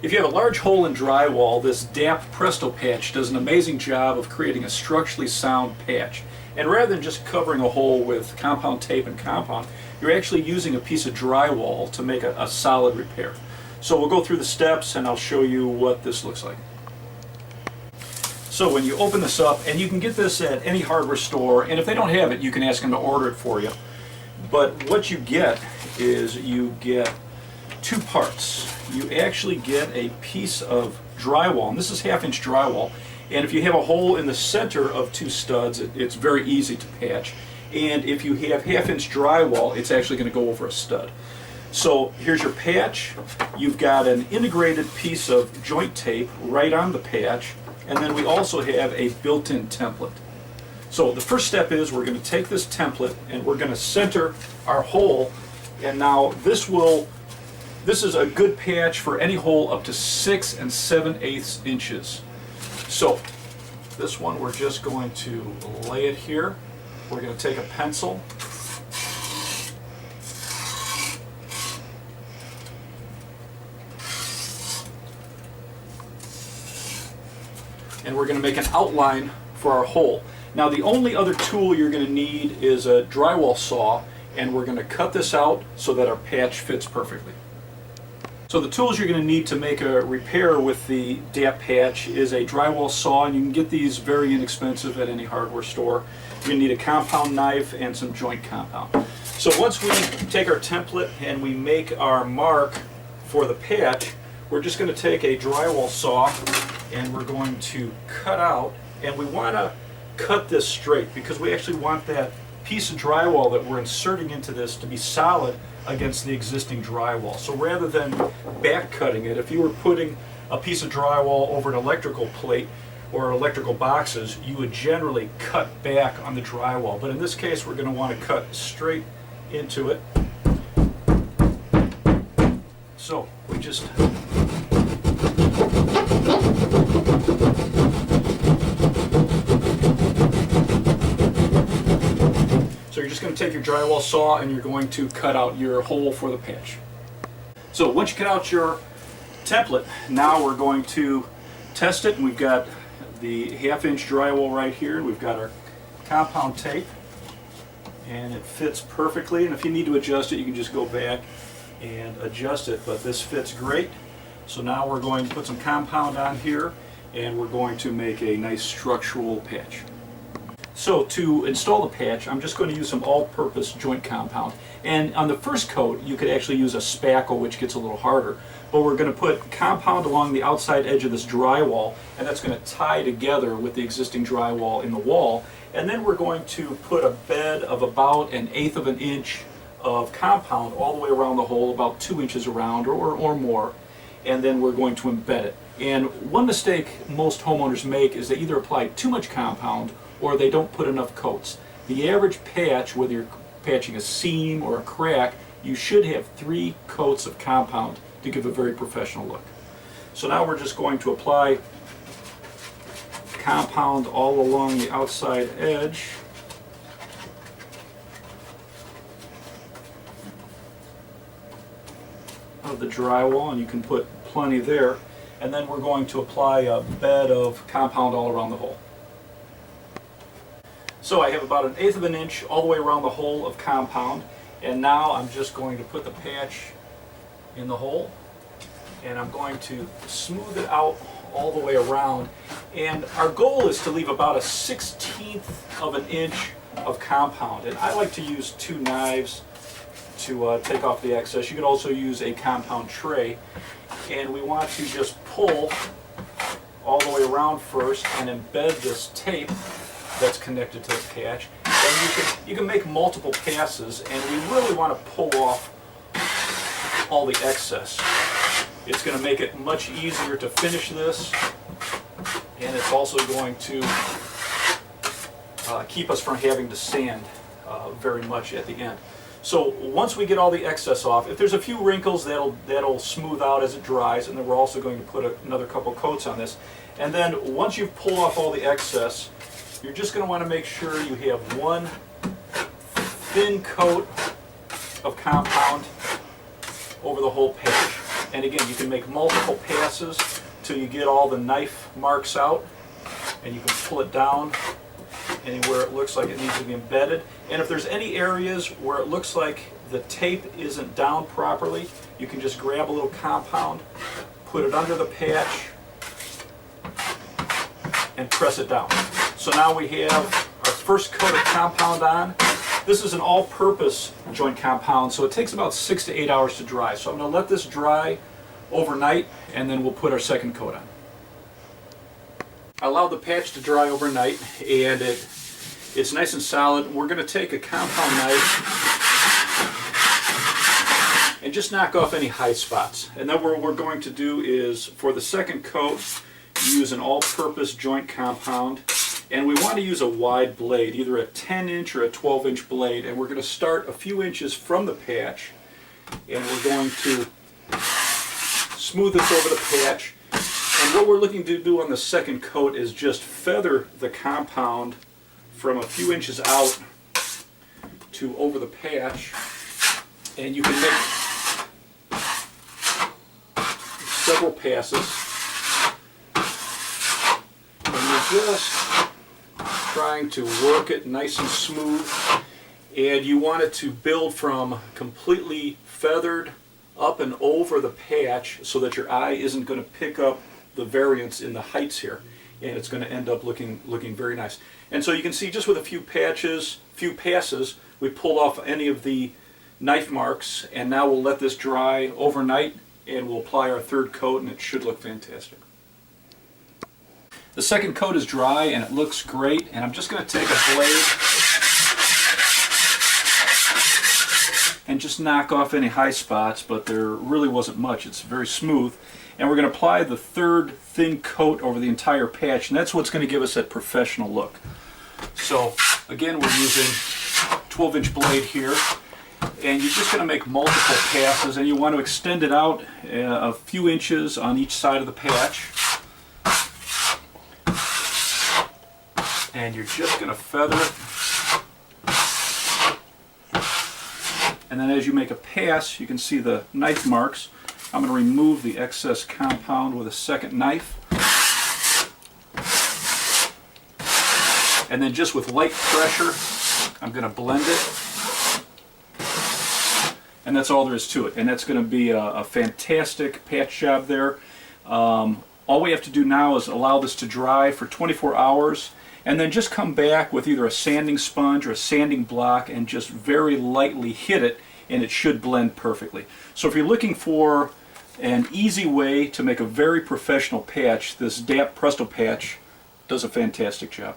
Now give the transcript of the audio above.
If you have a large hole in drywall, this DAP Presto Patch does an amazing job of creating a structurally sound patch. And rather than just covering a hole with compound tape and compound, you're actually using a piece of drywall to make a solid repair. So we'll go through the steps and I'll show you what this looks like. So when you open this up, and you can get this at any hardware store, and if they don't have it, you can ask them to order it for you. But what you get is you get two parts. You actually get a piece of drywall, and this is 1/2-inch drywall, and if you have a hole in the center of two studs, it's very easy to patch. And if you have 1/2-inch drywall, it's actually going to go over a stud. So here's your patch. You've got an integrated piece of joint tape right on the patch, and then we also have a built-in template. So the first step is we're going to take this template and we're going to center our hole, and now this is a good patch for any hole up to 6 7/8 inches. So this one we're just going to lay it here. We're going to take a pencil, and we're going to make an outline for our hole. Now the only other tool you're going to need is a drywall saw, and we're going to cut this out so that our patch fits perfectly. So the tools you're going to need to make a repair with the DAP patch is a drywall saw, and you can get these very inexpensive at any hardware store. You're going to need a compound knife and some joint compound. So once we take our template and we make our mark for the patch, we're just going to take a drywall saw and we're going to cut out, and we want to cut this straight because we actually want that piece of drywall that we're inserting into this to be solid against the existing drywall. So rather than back cutting it, if you were putting a piece of drywall over an electrical plate or electrical boxes, you would generally cut back on the drywall. But in this case, we're going to want to cut straight into it. So we just So you're just going to take your drywall saw and you're going to cut out your hole for the patch. So once you cut out your template, now we're going to test it. And we've got the 1/2-inch drywall right here. We've got our compound tape, and it fits perfectly. And if you need to adjust it, you can just go back and adjust it. But this fits great. So now we're going to put some compound on here, and we're going to make a nice structural patch. So to install the patch, I'm just going to use some all-purpose joint compound. And on the first coat, you could actually use a spackle, which gets a little harder. But we're going to put compound along the outside edge of this drywall, and that's going to tie together with the existing drywall in the wall. And then we're going to put a bed of about 1/8 of an inch of compound all the way around the hole, about 2 inches around or more. And then we're going to embed it. And one mistake most homeowners make is they either apply too much compound or they don't put enough coats. The average patch, whether you're patching a seam or a crack, you should have 3 coats of compound to give a very professional look. So now we're just going to apply compound all along the outside edge. Of the drywall, and you can put plenty there. And then we're going to apply a bed of compound all around the hole. So I have about 1/8 of an inch all the way around the hole of compound, and now I'm just going to put the patch in the hole, and I'm going to smooth it out all the way around. And our goal is to leave about a 1/16 of an inch of compound, and I like to use 2 knives to take off the excess. You could also use a compound tray, and we want to just pull all the way around first and embed this tape that's connected to the patch. And you can make multiple passes, and we really want to pull off all the excess. It's going to make it much easier to finish this, and it's also going to keep us from having to sand very much at the end. So once we get all the excess off, if there's a few wrinkles, that'll smooth out as it dries, and then we're also going to put another couple coats on this. And then once you've pulled off all the excess, you're just going to want to make sure you have one thin coat of compound over the whole patch. And again, you can make multiple passes till you get all the knife marks out, and you can pull it down anywhere it looks like it needs to be embedded. And if there's any areas where it looks like the tape isn't down properly, you can just grab a little compound, put it under the patch, and press it down. So now we have our first coat of compound on. This is an all-purpose joint compound, so it takes about 6 to 8 hours to dry. So I'm going to let this dry overnight, and then we'll put our second coat on. I allowed the patch to dry overnight, and it's nice and solid. We're going to take a compound knife and just knock off any high spots. And then what we're going to do is, for the second coat, use an all-purpose joint compound. And we want to use a wide blade, either a 10-inch or a 12-inch blade. And we're going to start a few inches from the patch, and we're going to smooth this over the patch. And what we're looking to do on the second coat is just feather the compound from a few inches out to over the patch. And you can make several passes. And you're just trying to work it nice and smooth. And you want it to build from completely feathered up and over the patch so that your eye isn't going to pick up the variance in the heights here, and it's going to end up looking very nice. And so you can see just with a few passes, we pulled off any of the knife marks, and now we'll let this dry overnight, and we'll apply our third coat, and it should look fantastic. The second coat is dry, and it looks great, and I'm just going to take a blade and just knock off any high spots, but there really wasn't much. It's very smooth. And we're going to apply the third thin coat over the entire patch, and that's what's going to give us that professional look. So again, we're using a 12-inch blade here, and you're just going to make multiple passes, and you want to extend it out a few inches on each side of the patch. And you're just going to feather it. And then as you make a pass, you can see the knife marks. I'm going to remove the excess compound with a second knife. And then just with light pressure, I'm going to blend it. And that's all there is to it. And that's going to be a fantastic patch job there. All we have to do now is allow this to dry for 24 hours. And then just come back with either a sanding sponge or a sanding block and just very lightly hit it, and it should blend perfectly. So if you're looking for an easy way to make a very professional patch, this DAP Presto Patch does a fantastic job.